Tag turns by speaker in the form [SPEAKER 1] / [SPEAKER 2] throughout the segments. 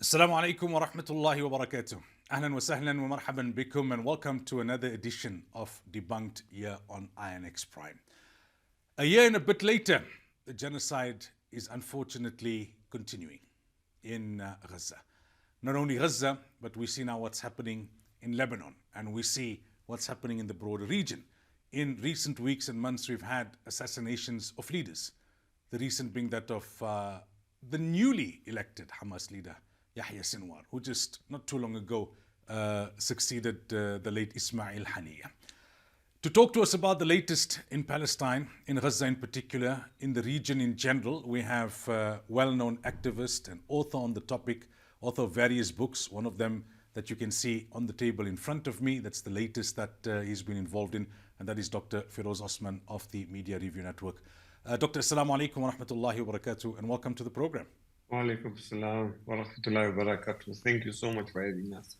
[SPEAKER 1] Assalamu alaikum wa rahmatullahi wa barakatuh. Ahlan wa sahlan wa marhaban bikum, and welcome to another edition of Debunked here on INX Prime. A year and a bit later, the genocide is unfortunately continuing in Gaza. Not only Gaza, but we see now what's happening in Lebanon, and we see what's happening in the broader region. In recent weeks and months, we've had assassinations of leaders. The recent being that of the newly elected Hamas leader, Yahya Sinwar, who just not too long ago succeeded the late Ismail Haniyeh. To talk to us about the latest in Palestine, in Gaza in particular, in the region in general, we have well-known activist and author on the topic, author of various books, one of them that you can see on the table in front of me. That's the latest that he's been involved in, and that is Dr. Firoz Osman of the Media Review Network. Dr. Assalamu alaikum wa rahmatullahi wa barakatuh, and welcome to the program.
[SPEAKER 2] Wa alaikum assalam wa rahmatullahi wa barakatuh. Thank you so much for having us.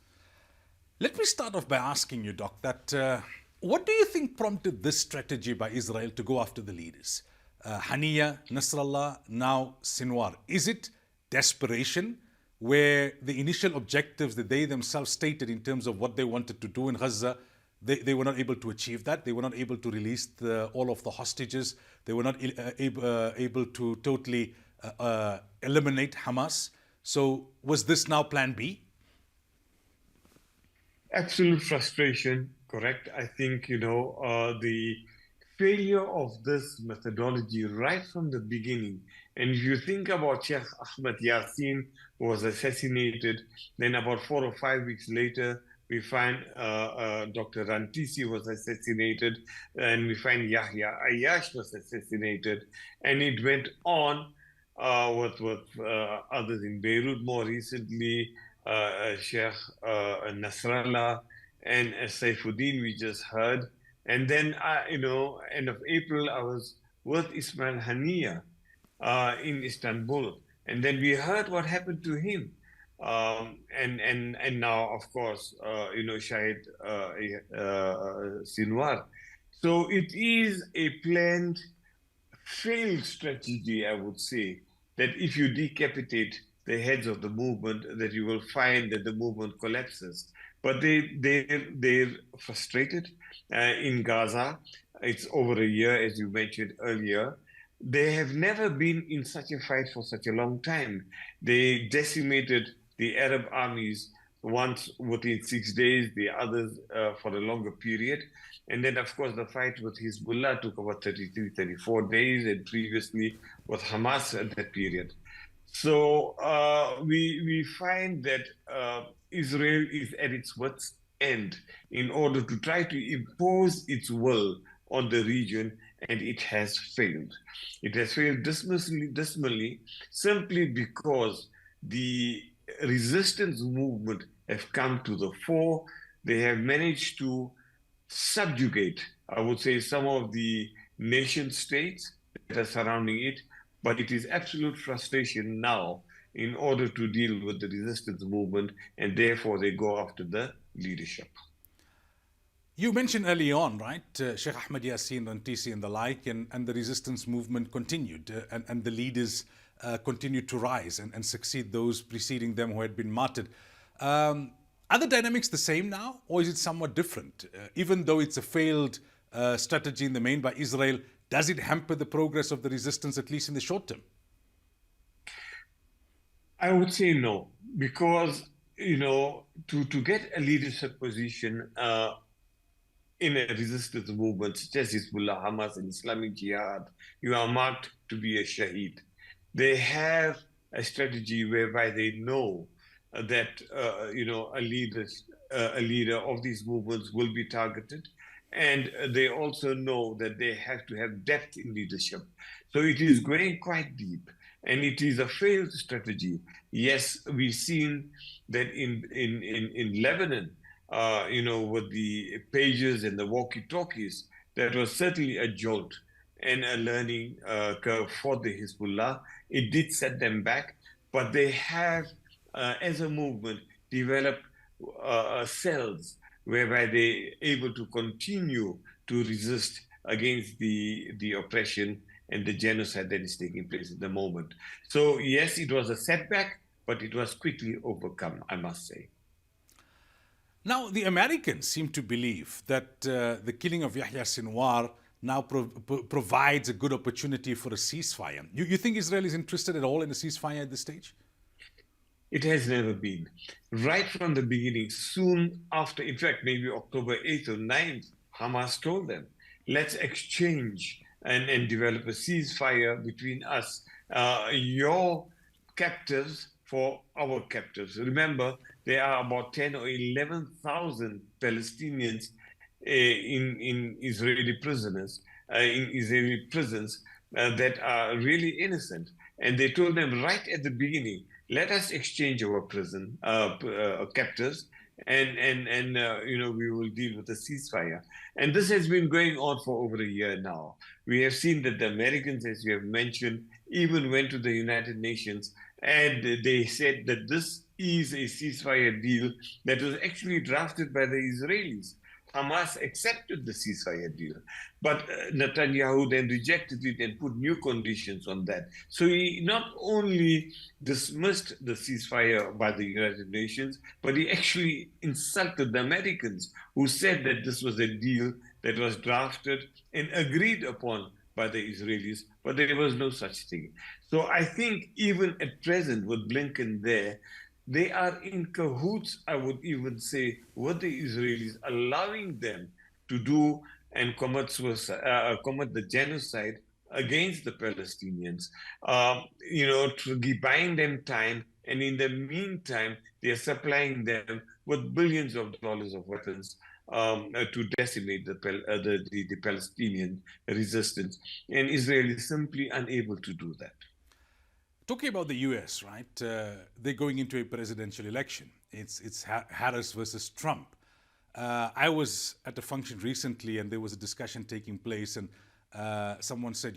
[SPEAKER 1] Let me start off by asking you, Doc, that what do you think prompted this strategy by Israel to go after the leaders? Haniyeh, Nasrallah, now Sinwar. Is it desperation, where the initial objectives that they themselves stated in terms of what they wanted to do in Gaza, they were not able to achieve that? They were not able to release all of the hostages. They were not able to totally eliminate Hamas. So was this now plan B?
[SPEAKER 2] Absolute frustration, correct. I think, the failure of this methodology right from the beginning. And if you think about Sheikh Ahmed Yassin, who was assassinated, then about 4 or 5 weeks later, we find Dr. Rantisi was assassinated, and we find Yahya Ayyash was assassinated, and it went on with others in Beirut more recently, Sheikh Nasrallah and Saifuddin we just heard. And then, end of April, I was with Ismail Haniyeh in Istanbul. And then we heard what happened to him. And now, of course, Shahid Sinwar. So it is a planned, failed strategy, I would say, that if you decapitate the heads of the movement, that you will find that the movement collapses. But they're frustrated in Gaza. It's over a year, as you mentioned earlier. They have never been in such a fight for such a long time. They decimated the Arab armies once within 6 days, the others for a longer period. And then, of course, the fight with Hezbollah took about 33, 34 days, and previously with Hamas at that period. So we find that Israel is at its wit's end in order to try to impose its will on the region, and it has failed. It has failed dismally simply because the resistance movement have come to the fore. They have managed to subjugate, I would say, some of the nation states that are surrounding it, but it is absolute frustration now in order to deal with the resistance movement, and therefore they go after the leadership.
[SPEAKER 1] You mentioned early on, right, Sheikh Ahmed Yassin, Rantisi and the like, and the resistance movement continued, and the leaders continued to rise and succeed those preceding them who had been martyred. Are the dynamics the same now, or is it somewhat different? Even though it's a failed strategy in the main by Israel, does it hamper the progress of the resistance, at least in the short term?
[SPEAKER 2] I would say no, because, to get a leadership position in a resistance movement such as Hezbollah, Hamas, and Islamic Jihad, you are marked to be a shaheed. They have a strategy whereby they know that a leader of these movements will be targeted, and they also know that they have to have depth in leadership. So it is going quite deep, and it is a failed strategy. Yes, we've seen that in Lebanon, with the pages and the walkie-talkies, that was certainly a jolt and a learning curve for the Hezbollah. It did set them back, but they have, as a movement, developed cells whereby they're able to continue to resist against the oppression and the genocide that is taking place at the moment. So yes, it was a setback, but it was quickly overcome, I must say.
[SPEAKER 1] Now, the Americans seem to believe that the killing of Yahya Sinwar now provides a good opportunity for a ceasefire. You think Israel is interested at all in a ceasefire at this stage?
[SPEAKER 2] It has never been. Right from the beginning, soon after, in fact, maybe October 8th or 9th, Hamas told them, let's exchange and develop a ceasefire between us. Your captives for our captives. Remember, there are about 10 or 11,000 Palestinians in Israeli prisoners, in Israeli prisons that are really innocent. And they told them right at the beginning, let us exchange our prison captors, and we will deal with a ceasefire. And this has been going on for over a year now. We have seen that the Americans, as you have mentioned, even went to the United Nations and they said that this is a ceasefire deal that was actually drafted by the Israelis. Hamas accepted the ceasefire deal, but Netanyahu then rejected it and put new conditions on that. So he not only dismissed the ceasefire by the United Nations, but he actually insulted the Americans who said that this was a deal that was drafted and agreed upon by the Israelis, but there was no such thing. So I think even at present with Blinken there, they are in cahoots, I would even say, with the Israelis, allowing them to do and commit the genocide against the Palestinians, to buying them time. And in the meantime, they are supplying them with billions of dollars of weapons to decimate the Palestinian resistance. And Israel is simply unable to do that.
[SPEAKER 1] Talking about the US, right? They're going into a presidential election. It's Harris versus Trump. I was at a function recently and there was a discussion taking place, and someone said,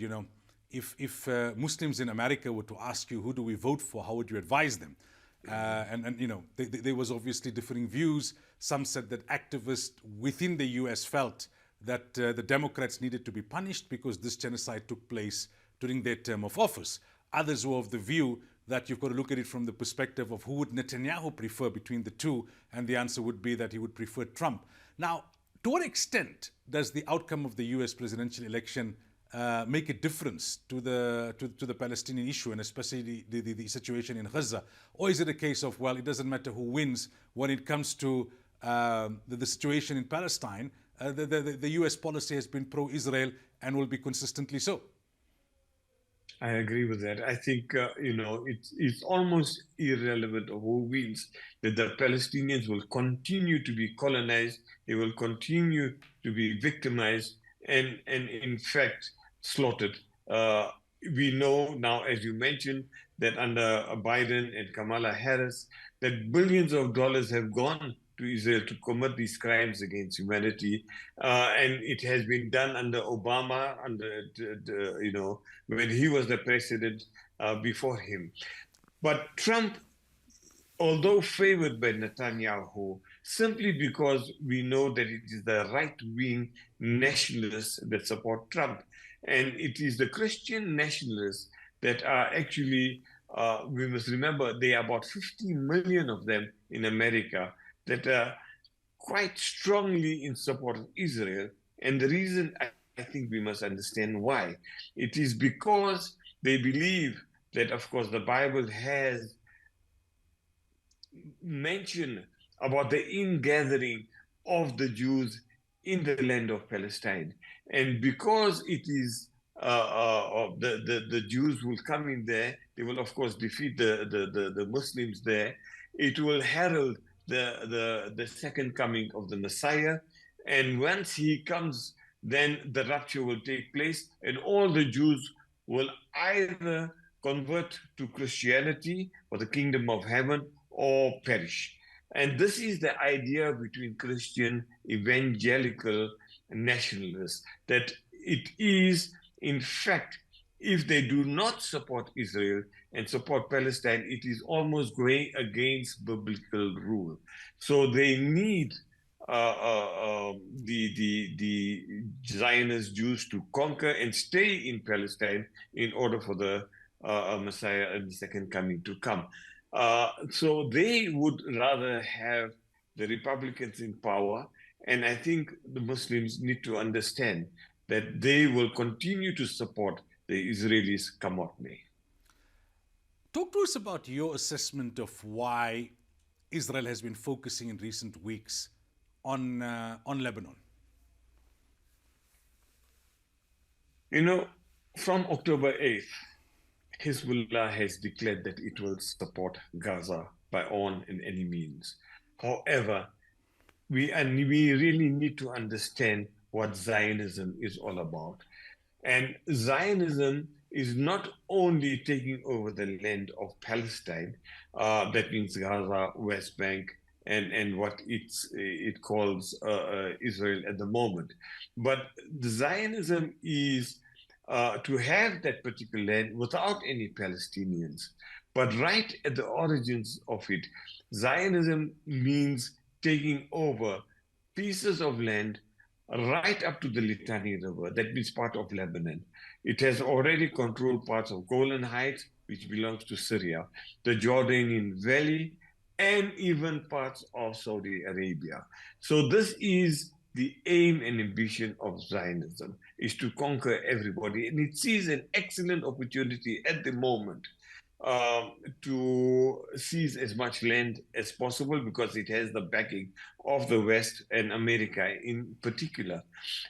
[SPEAKER 1] if Muslims in America were to ask you, who do we vote for, how would you advise them? There was obviously differing views. Some said that activists within the US felt that the Democrats needed to be punished because this genocide took place during their term of office. Others were of the view that you've got to look at it from the perspective of who would Netanyahu prefer between the two, and the answer would be that he would prefer Trump. Now, to what extent does the outcome of the US presidential election make a difference to the Palestinian issue, and especially the situation in Gaza? Or is it a case of, well, it doesn't matter who wins when it comes to the situation in Palestine? The US policy has been pro-Israel and will be consistently so.
[SPEAKER 2] I agree with that. I think, it's almost irrelevant of who wins, that the Palestinians will continue to be colonized, they will continue to be victimized and in fact, slaughtered. We know now, as you mentioned, that under Biden and Kamala Harris, that billions of dollars have gone to Israel to commit these crimes against humanity, and it has been done under Obama, when he was the president before him. But Trump, although favored by Netanyahu, simply because we know that it is the right-wing nationalists that support Trump, and it is the Christian nationalists that are actually, we must remember, there are about 50 million of them in America that are quite strongly in support of Israel. And the reason, I think we must understand why. It is because they believe that, of course, the Bible has mentioned about the ingathering of the Jews in the land of Palestine. And because it is the Jews will come in there, they will, of course, defeat the Muslims there. It will herald the second coming of the Messiah. And once he comes, then the rapture will take place, and all the Jews will either convert to Christianity or the kingdom of heaven or perish. And this is the idea between Christian evangelical nationalists, that it is, in fact, if they do not support Israel and support Palestine, it is almost going against biblical rule. So they need the Zionist Jews to conquer and stay in Palestine in order for the Messiah and the second coming to come. So they would rather have the Republicans in power. And I think the Muslims need to understand that they will continue to support the Israelis come what may.
[SPEAKER 1] Talk to us about your assessment of why Israel has been focusing in recent weeks on Lebanon.
[SPEAKER 2] You know, from October 8th, Hezbollah has declared that it will support Gaza by all and any means. However, we really need to understand what Zionism is all about. And Zionism is not only taking over the land of Palestine, that means Gaza, West Bank, and what it calls Israel at the moment. But the Zionism is to have that particular land without any Palestinians. But right at the origins of it, Zionism means taking over pieces of land right up to the Litani River, that means part of Lebanon. It has already controlled parts of Golan Heights, which belongs to Syria, the Jordanian Valley, and even parts of Saudi Arabia. So this is the aim and ambition of Zionism, is to conquer everybody. And it sees an excellent opportunity at the moment to seize as much land as possible because it has the backing of the West and America in particular.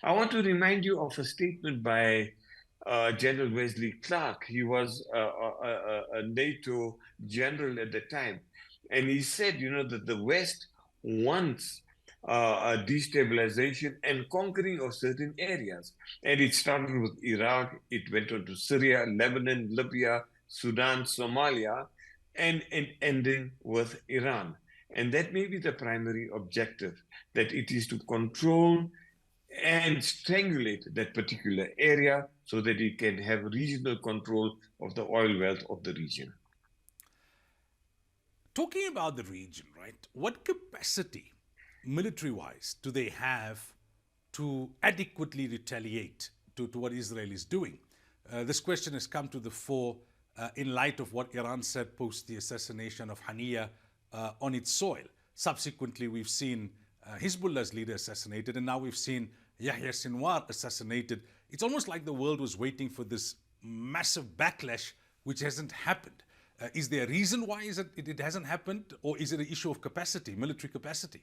[SPEAKER 2] I want to remind you of a statement by General Wesley Clark. He was a NATO general at the time. And he said, that the West wants a destabilization and conquering of certain areas. And it started with Iraq, it went on to Syria, Lebanon, Libya, Sudan, Somalia, and ending with Iran. And that may be the primary objective, that it is to control and strangulate that particular area so that it can have regional control of the oil wealth of the region.
[SPEAKER 1] Talking about the region, right? What capacity, military-wise, do they have to adequately retaliate to what Israel is doing? This question has come to the fore in light of what Iran said post the assassination of Haniya on its soil. Subsequently, we've seen Hezbollah's leader assassinated, and now we've seen Yahya Sinwar assassinated. It's almost like the world was waiting for this massive backlash, which hasn't happened. Is there a reason why it hasn't happened, or is it an issue of capacity, military capacity?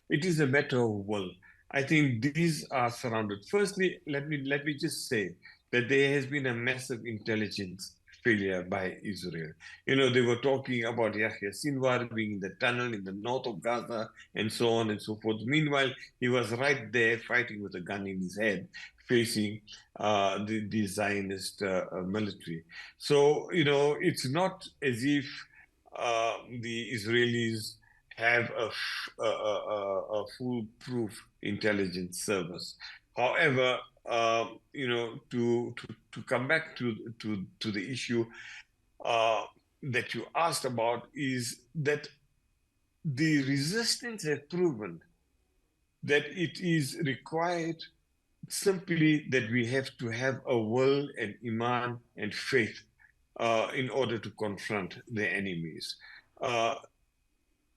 [SPEAKER 2] It is a matter of will. I think these are surrounded. Firstly, let me just say that there has been a massive intelligence failure by Israel. They were talking about Yahya Sinwar being in the tunnel in the north of Gaza and so on and so forth. Meanwhile, he was right there fighting with a gun in his head, facing the Zionist military. So, it's not as if the Israelis have a foolproof intelligence service. However, to come back to the issue that you asked about, is that the resistance has proven that it is required simply that we have to have a will and iman and faith in order to confront the enemies.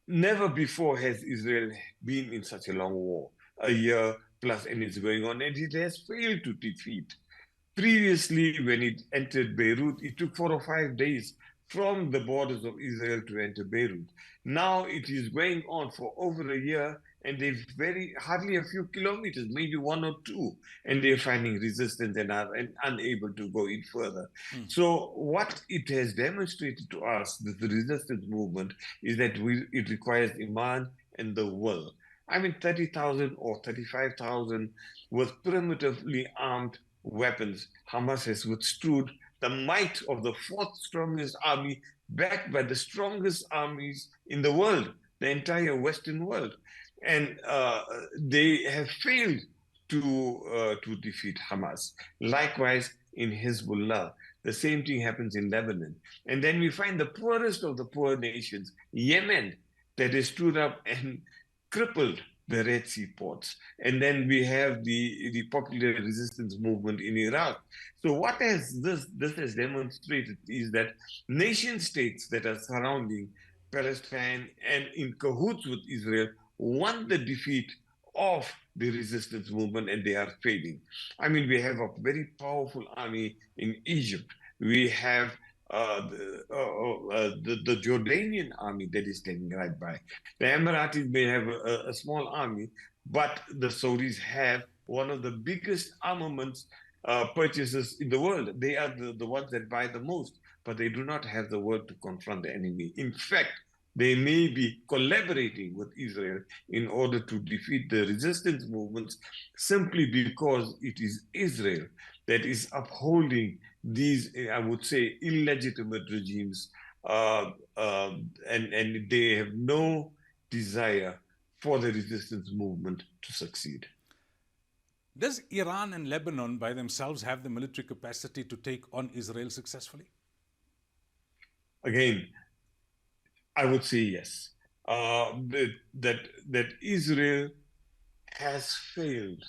[SPEAKER 2] Never before has Israel been in such a long war, a year plus, and it's going on, and it has failed to defeat. Previously, when it entered Beirut, it took 4 or 5 days from the borders of Israel to enter Beirut. Now it is going on for over a year, and they've hardly a few kilometers, maybe 1 or 2, and they're finding resistance and are unable to go in further. So what it has demonstrated to us, the resistance movement, is that it requires iman and the will. 30,000 or 35,000 with primitively armed weapons, Hamas has withstood the might of the fourth strongest army, backed by the strongest armies in the world, the entire Western world. And they have failed to defeat Hamas. Likewise, in Hezbollah, the same thing happens in Lebanon. And then we find the poorest of the poor nations, Yemen, that has stood up and crippled the Red Sea ports. And then we have the popular resistance movement in Iraq. So what has this has demonstrated is that nation states that are surrounding Palestine and in cahoots with Israel want the defeat of the resistance movement, and they are failing. I mean, we have a very powerful army in Egypt. We have the Jordanian army that is standing right by. The Emiratis may have a small army, but the Saudis have one of the biggest armaments purchases in the world. They are the ones that buy the most, but they do not have the word to confront the enemy. In fact, they may be collaborating with Israel in order to defeat the resistance movements simply because it is Israel that is upholding these, I would say, illegitimate regimes, and they have no desire for the resistance movement to succeed.
[SPEAKER 1] Does Iran and Lebanon by themselves have the military capacity to take on Israel successfully?
[SPEAKER 2] Again, I would say yes. That Israel has failed,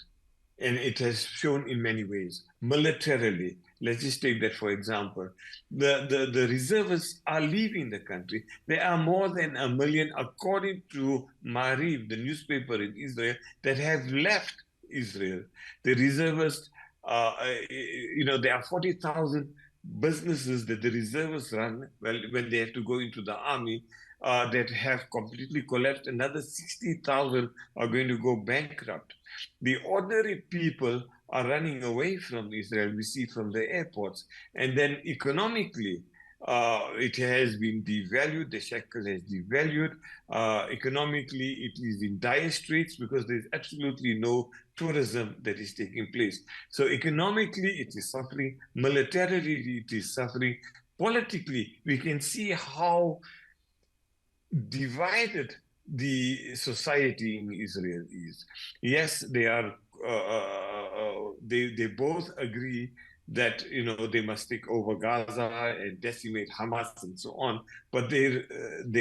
[SPEAKER 2] and it has shown in many ways. Militarily, let's just take that for example. The reservists are leaving the country. There are more than 1 million, according to Maariv, the newspaper in Israel, that have left Israel. The reservists, there are 40,000 businesses that the reservists run when they have to go into the army that have completely collapsed. Another 60,000 are going to go bankrupt. The ordinary people are running away from Israel. We see from the airports. And then economically, it has been devalued. The shekel has devalued. Economically, it is in dire straits because there's absolutely no tourism that is taking place. So economically, it is suffering. Militarily, it is suffering. Politically, we can see how divided the society in Israel is. Yes, they are. They both agree that they must take over Gaza and decimate Hamas and so on. But there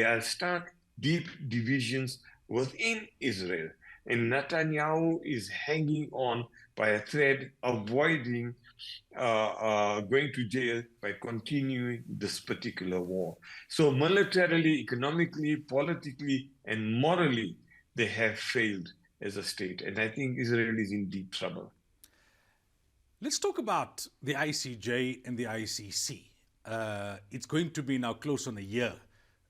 [SPEAKER 2] are stark, deep divisions within Israel, and Netanyahu is hanging on by a thread, avoiding going to jail by continuing this particular war. So militarily, economically, politically, and morally, they have failed as a state. And I think Israel is in deep trouble.
[SPEAKER 1] Let's talk about the ICJ and the ICC. It's going to be now close on a year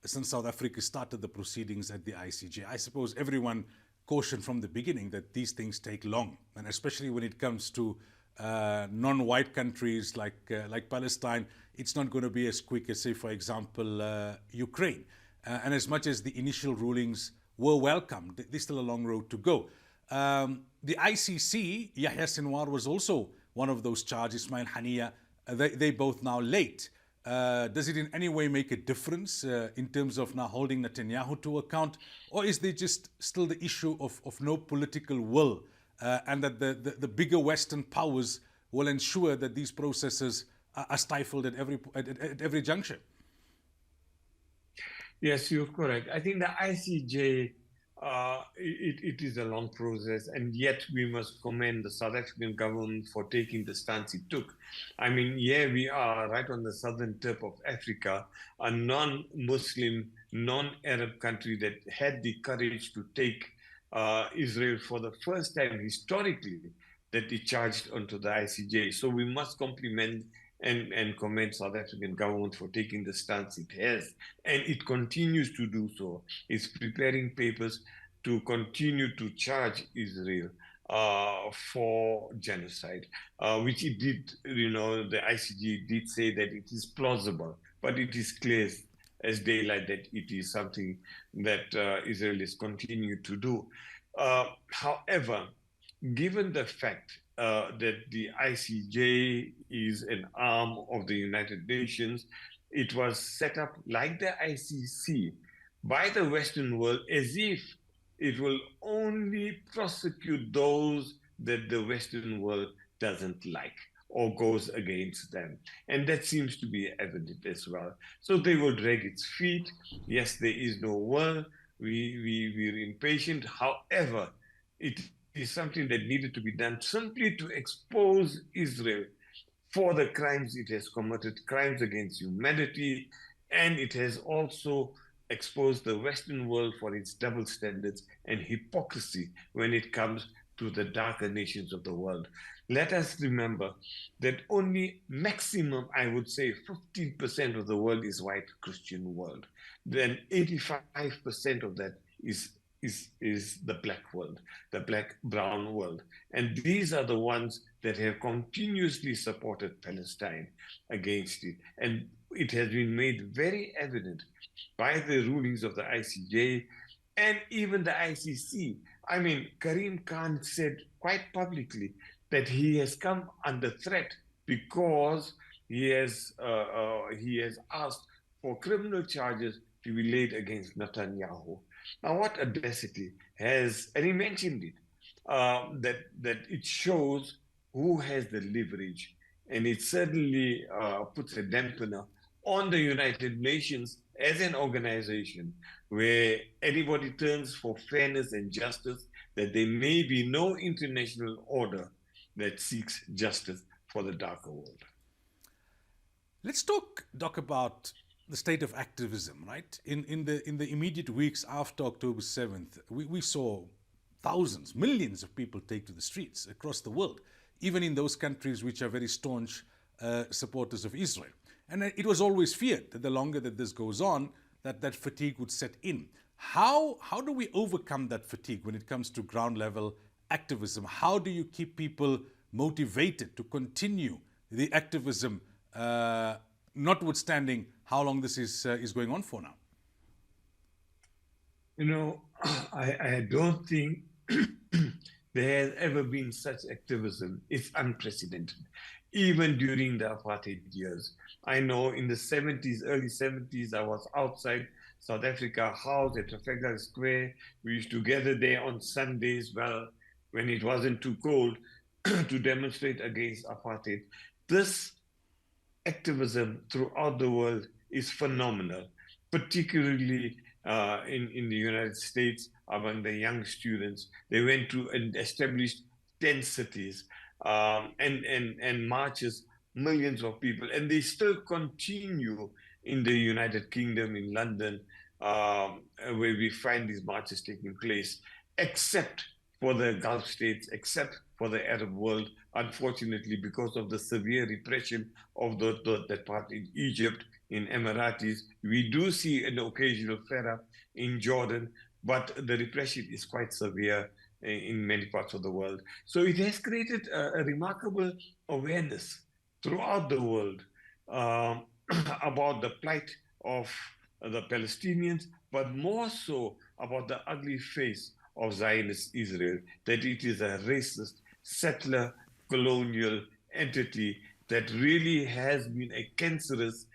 [SPEAKER 1] since South Africa started the proceedings at the ICJ. I suppose everyone cautioned from the beginning that these things take long, and especially when it comes to non-white countries like Palestine, it's not going to be as quick as, say, for example, Ukraine. And as much as the initial rulings were welcomed, there's still a long road to go. The ICC, Yahya Sinwar was also one of those charged, Ismail Haniya. They both now late. Does it in any way make a difference in terms of now holding Netanyahu to account? Or is there just still the issue of no political will and that the bigger Western powers will ensure that these processes are stifled at every juncture?
[SPEAKER 2] Yes, you're correct. I think the ICJ, it is a long process, and yet we must commend the South African government for taking the stance it took. I mean, here we are right on the southern tip of Africa, a non-Muslim, non-Arab country that had the courage to take Israel for the first time historically that it charged onto the ICJ. So we must compliment and commend South African government for taking the stance it has, and it continues to do so. It's preparing papers to continue to charge Israel for genocide, which it did. The ICJ did say that it is plausible, but it is clear as daylight that it is something that Israel is continuing to do. However, given the fact that the ICJ is an arm of the United Nations, it was set up like the ICC by the Western world as if it will only prosecute those that the Western world doesn't like or goes against them. And that seems to be evident as well. So they will drag its feet. Yes, there is no will. we're impatient. However, it is something that needed to be done simply to expose Israel for the crimes it has committed, crimes against humanity, and it has also exposed the Western world for its double standards and hypocrisy when it comes to the darker nations of the world. Let us remember that only maximum, I would say, 15% of the world is white Christian world. Then 85% of that is the black world, the black brown world. And these are the ones that have continuously supported Palestine against it. And it has been made very evident by the rulings of the ICJ and even the ICC. I mean, Karim Khan said quite publicly that he has come under threat because he has asked for criminal charges to be laid against Netanyahu. Now, what audacity has, and he mentioned it, that it shows who has the leverage, and it certainly puts a dampener on the United Nations as an organization where anybody turns for fairness and justice, that there may be no international order that seeks justice for the darker world.
[SPEAKER 1] Let's talk, Doc, about the state of activism, right? In the immediate weeks after October 7th, we saw thousands, millions of people take to the streets across the world, even in those countries which are very staunch supporters of Israel. And it was always feared that the longer that this goes on, that fatigue would set in. How do we overcome that fatigue when it comes to ground level activism? How do you keep people motivated to continue the activism, notwithstanding how long this is going on for now?
[SPEAKER 2] You know, I don't think there has ever been such activism. It's unprecedented, even during the apartheid years. I know in the 70s, early 70s, I was outside South Africa House at Trafalgar Square. We used to gather there on Sundays, well, when it wasn't too cold, to demonstrate against apartheid. This activism throughout the world is phenomenal, particularly in the United States among the young students. They went to and established 10 cities and marches, millions of people, and they still continue in the United Kingdom, in London, where we find these marches taking place, except for the Gulf states, except for the Arab world, unfortunately, because of the severe repression of that part in Egypt, in Emiratis. We do see an occasional flare-up in Jordan, but the repression is quite severe in many parts of the world. So it has created a remarkable awareness throughout the world about the plight of the Palestinians, but more so about the ugly face of Zionist Israel, that it is a racist, settler, colonial entity that really has been a cancerous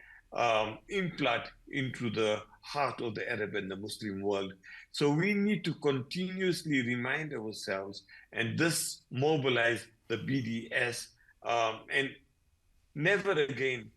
[SPEAKER 2] implant into the heart of the Arab and the Muslim world. So we need to continuously remind ourselves, and this mobilize the BDS, and never again,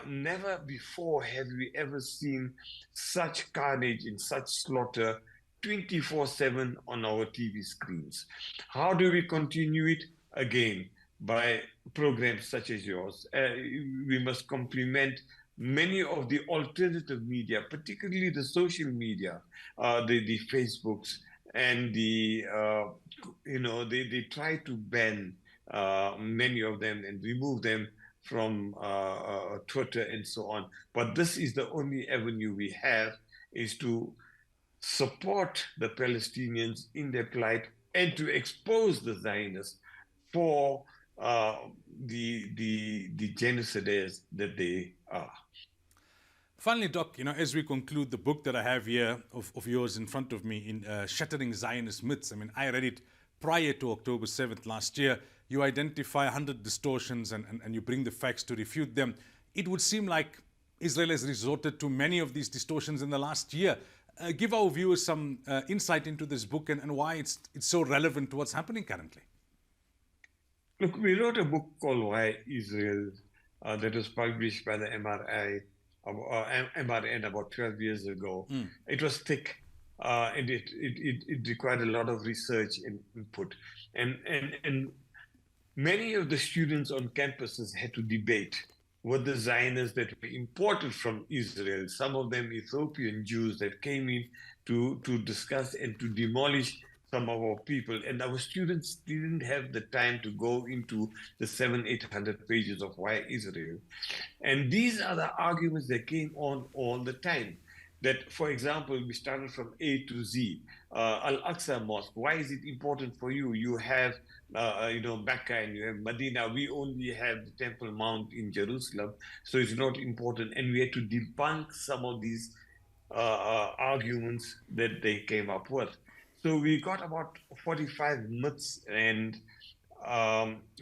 [SPEAKER 2] never before have we ever seen such carnage and such slaughter 24/7 on our TV screens. How do we continue it? Again, by programs such as yours. We must complement many of the alternative media, particularly the social media, the Facebooks, and they try to ban many of them and remove them from Twitter and so on. But this is the only avenue we have, is to support the Palestinians in their plight and to expose the Zionists for the genocidaires that they are.
[SPEAKER 1] Finally, Doc, as we conclude the book that I have here of yours in front of me, in Shattering Zionist Myths, I mean, I read it prior to October 7th last year. You identify 100 distortions and you bring the facts to refute them. It would seem like Israel has resorted to many of these distortions in the last year. Give our viewers some insight into this book and why it's so relevant to what's happening currently.
[SPEAKER 2] Look, we wrote a book called Why Israel that was published by the MRN about 12 years ago. It was thick. and it required a lot of research and input. And many of the students on campuses had to debate what the Zionists that were imported from Israel, some of them Ethiopian Jews that came in to discuss and to demolish some of our people. And our students didn't have the time to go into the 700-800 pages of why Israel. And these are the arguments that came on all the time. That, for example, we started from A to Z. Al-Aqsa Mosque, why is it important for you? You have, Mecca and you have Medina. We only have the Temple Mount in Jerusalem, so it's not important. And we had to debunk some of these arguments that they came up with. So we got about 45 myths and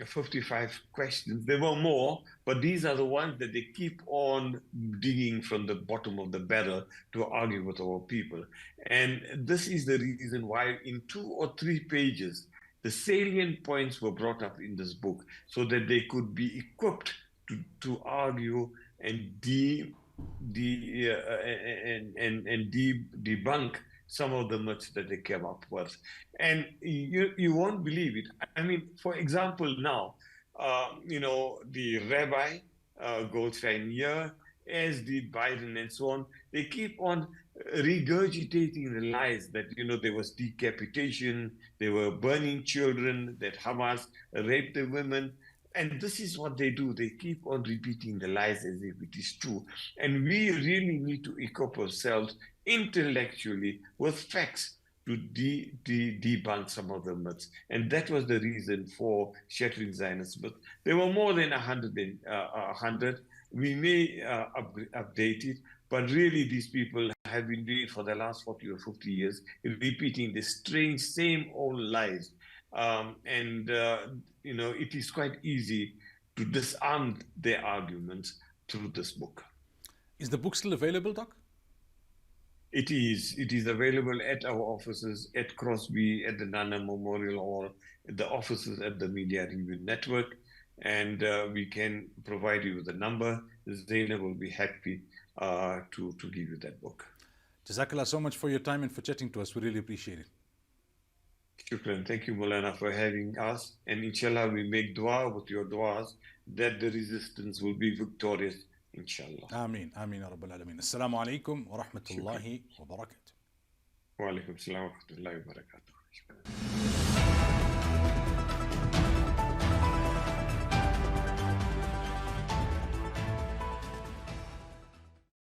[SPEAKER 2] 55 questions. There were more, but these are the ones that they keep on digging from the bottom of the barrel to argue with our people. And this is the reason why in 2 or 3 pages, the salient points were brought up in this book so that they could be equipped to argue and debunk some of the myths that they came up with. And you won't believe it. I mean, for example, now, the rabbi Goldstein here, as did Biden and so on, they keep on regurgitating the lies that, there was decapitation, they were burning children, that Hamas raped the women. And this is what they do. They keep on repeating the lies as if it is true. And we really need to equip ourselves intellectually with facts to debunk some of the myths. And that was the reason for Shattering Zionist Myths. There were more than 100. We may update it, but really these people have been doing it for the last 40 or 50 years, repeating the strange, same old lies. It is quite easy to disarm their arguments through this book.
[SPEAKER 1] Is the book still available, Doc?
[SPEAKER 2] It is. It is available at our offices at Crosby, at the Nana Memorial Hall, at the offices at the Media Review Network, and we can provide you with a number. Zainab will be happy to give you that book.
[SPEAKER 1] Jazakallah so much for your time and for chatting to us. We really appreciate it.
[SPEAKER 2] Shukran. Thank you, Moulana, for having us. And inshallah, we make dua with your duas that the resistance will be victorious, inshallah.
[SPEAKER 1] Ameen. Ameen, Ya Rabbil Alameen. Assalamu alaikum wa rahmatullahi wa barakatuh.
[SPEAKER 2] Wa alaikum assalam wa rahmatullahi wa barakatuh.